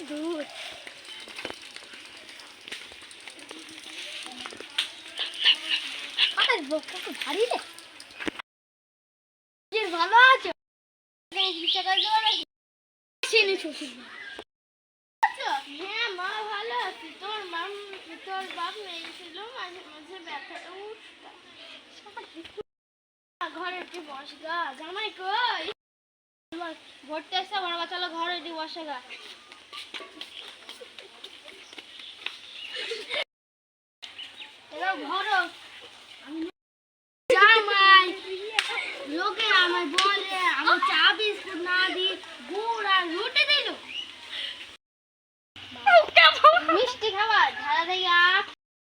দূর কত ভারী রে ভালো আছে হ্যাঁ মা ভালো আছে তোর বাপ মেয়েছিল মাঝে মাঝে ব্যথাটা উঠতো ঘরে উঠে বস গা জামাই কই ভরতে এসে বড় বাচ্চালো ঘরে উঠে বসে গা এরা ঘরো জামাই লোকে আমায় বলে আমি চা বিস্কুট না দিই গুড় আর রুটি দিল মিষ্টি খাবার ধারা থেকে